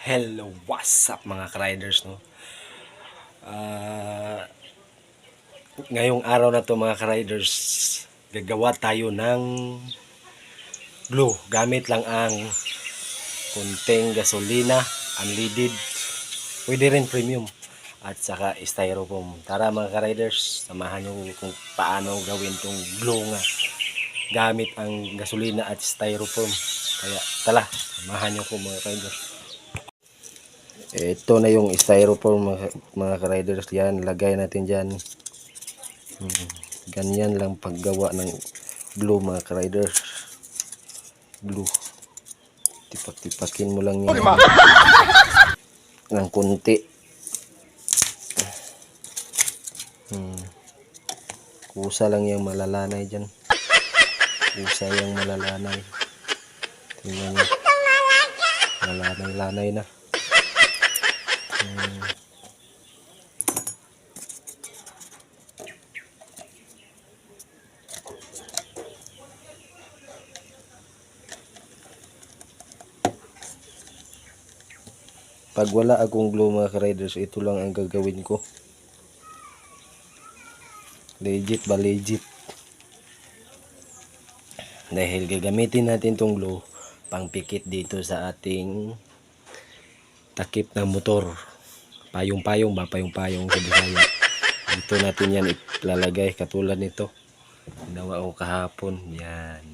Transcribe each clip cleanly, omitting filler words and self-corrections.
Hello, what's up mga ka-riders, no? Ngayong araw na to mga ka-riders, gagawa tayo ng glue. Gamit lang ang kunting gasolina, unleaded, pwede rin premium, at saka styrofoam. Tara mga ka-riders, samahan nyo kung paano gawin tong glue nga gamit ang gasolina at styrofoam. Kaya tala, samahan nyo ko mga ka-riders. Ito na yung styrofoam mga ka-riders. Yan, lagay natin dyan. Ganyan lang paggawa ng glue mga ka-riders. Glue. Tipak-tipakin mo lang yan ng kunti. Kusa lang yung malalanay dyan. Kusa yung malalanay. Tingnan nyo. Malanay-lanay na. Pag wala akong glue mga ka-riders, ito lang ang gagawin ko. Legit ba legit? Dahil gagamitin natin tong glue pangpikit dito sa ating takip ng motor. Payong-payong ba? Payong-payong sa Bisaya. Dito natin yan ilalagay katulad nito. Ginawa ko kahapon. Yan.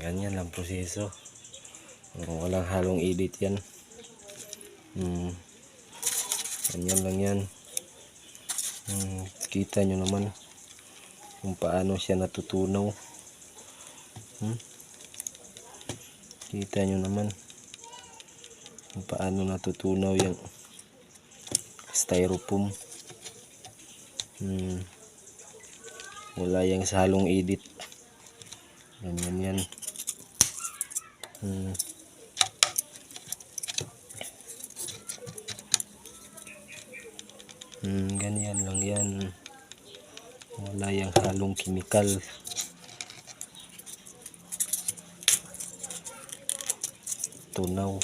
Ganyan lang proseso. Walang halong edit yan. Ganyan lang yan. Kita nyo naman kung paano siya natutunaw. Kita nyo naman kung paano natutunaw yung styrofoam. Wala yung halong edit. Ganyan yan. Ganyan lang yan. Wala yung halong chemical. Tunaw.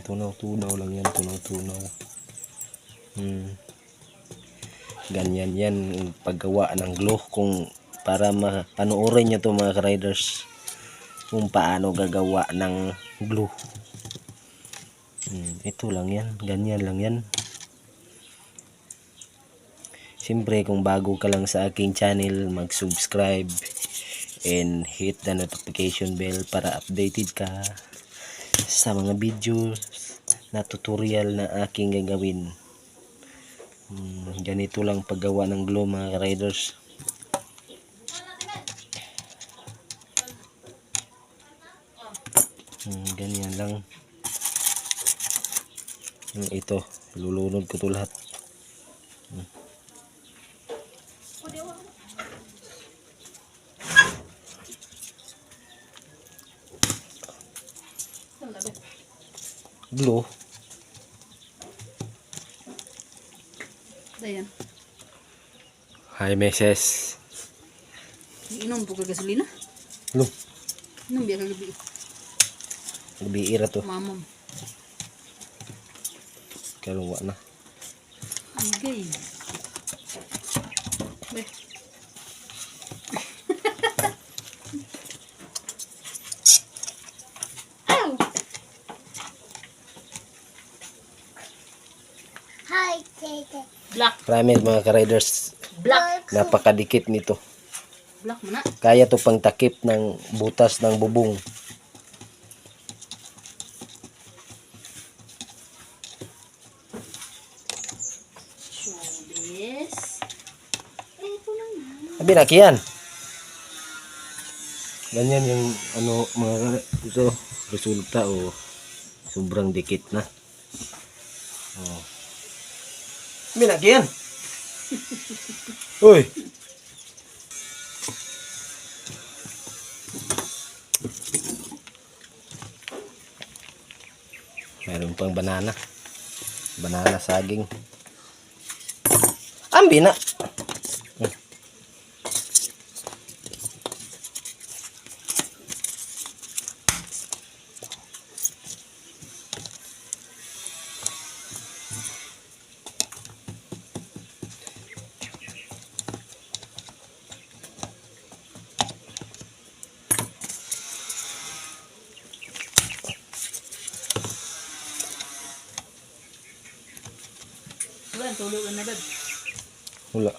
Tunaw-tunaw lang yan. Tunaw-tunaw. Ganyan yan paggawa ng glue. Kung para panoorin nyo to mga ka-riders kung paano gagawa ng glue. Ito lang yan. Ganyan lang yan. Siyempre kung bago ka lang sa aking channel, mag-subscribe and hit the notification bell para updated ka sa mga videos na tutorial na aking gagawin. Ganito lang paggawa ng glue mga ka-riders. Ganyan lang. Ito, lulunod ko to lahat. Glue. Dayan. Hi, Mrs. Inom po ka gasolina? Glue. Inom biya ka gabi. Biira to. Mamam. Kaluwa na. Agay. Beh. Hi, Tete. Black. Promise mga ka-riders, Black. napakadikit nito. Black mo na. Kaya to pang takip ng butas ng bubong. So this. Ito lang na. Sabi na kiyan. Ganyan yung mga ito resulta sobrang dikit na. Sabi na kiyan. Uy. Meron pang banana. Banana saging. Ambi na. tulog na dad. Wala.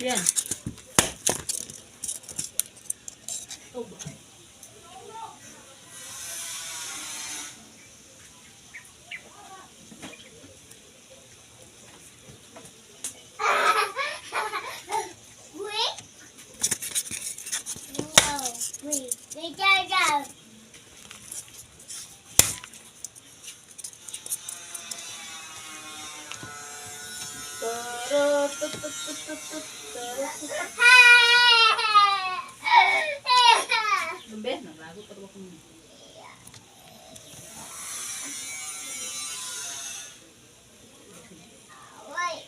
Yan. Oh, Wait. No. Wait. Wait, go. Lembe, naglago pa ko. Wait.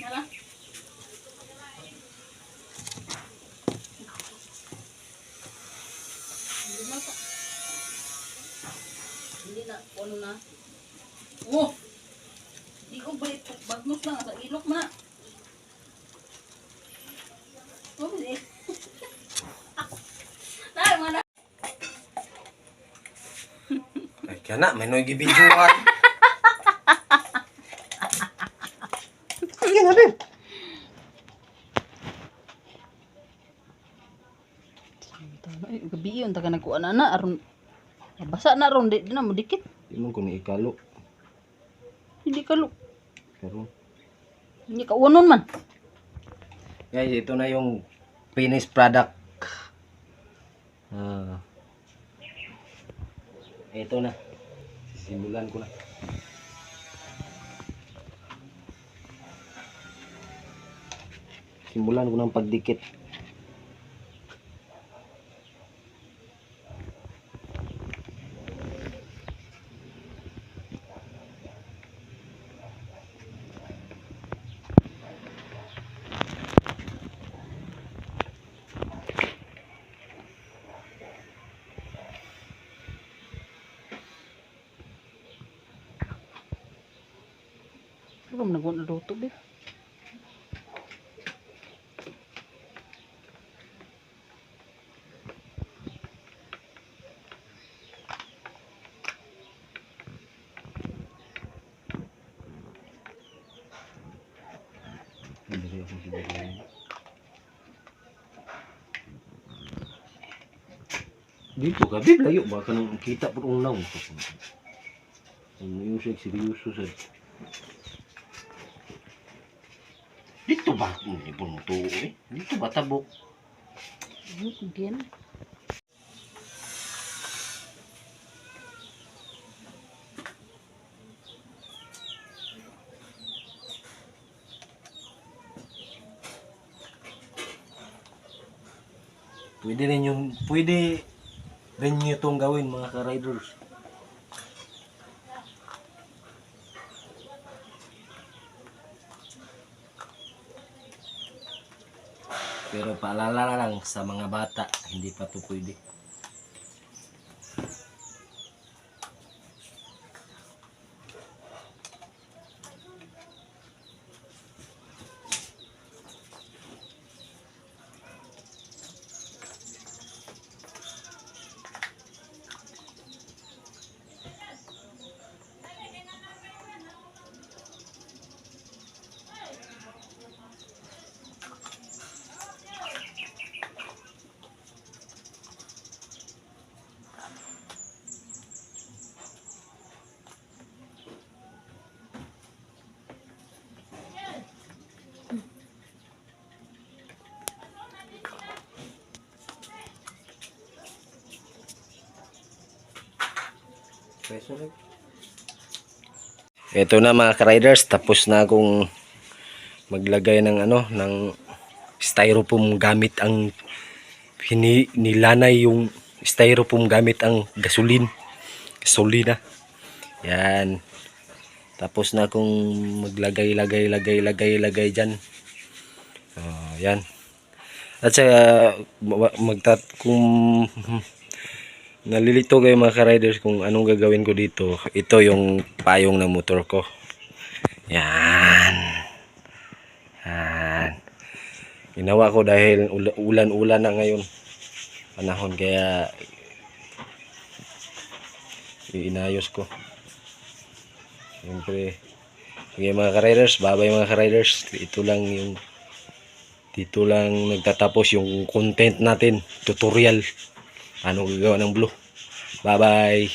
Nala. Hindi na pa. Hindi na, ano na. Oh! Di ko balik. Bagnos lang sa ilok na. Oh, hindi. Dahil mga na. Ay, kaya na, may noy gibidyoan. Sige na din. Ay, gabi yun, taga nagkuha na aron. Basa na aron, di na mo dikit. Di man ko ni ikalo. Hindi ka look. Pero, Hindi ka unon man. guys, ito na yung finished product. Ito na. Simulan ko na. Simulan ko ng pagdikit. Ano mo nagluto, babe? Dito ka, bib, layo ba ka nang kita po kung naon ko. Ang seryoso sa. Dito ba? Hindi po mo to eh. Dito ba tabok? Again. Pwede rin nyo itong gawin mga ka-riders. Pero paalala lang sa mga bata, hindi pa to pwede. Peso lang. Ito na mga ka-riders, tapos na akong maglagay ng ng styrofoam gamit ang nilanay yung styrofoam gamit ang gasolina. Yan. Tapos na akong maglagay diyan. Yan. At saka kung nalilito kayo mga ka-riders kung anong gagawin ko dito, ito yung payong ng motor ko. Yan. Yan. Ginawa ko dahil ulan-ulan na ngayon panahon, kaya inayos ko. Siyempre, sige mga ka-riders, bye-bye mga ka-riders. Dito lang nagtatapos yung content natin, tutorial. Ano gagawa ng blue. Bye-bye.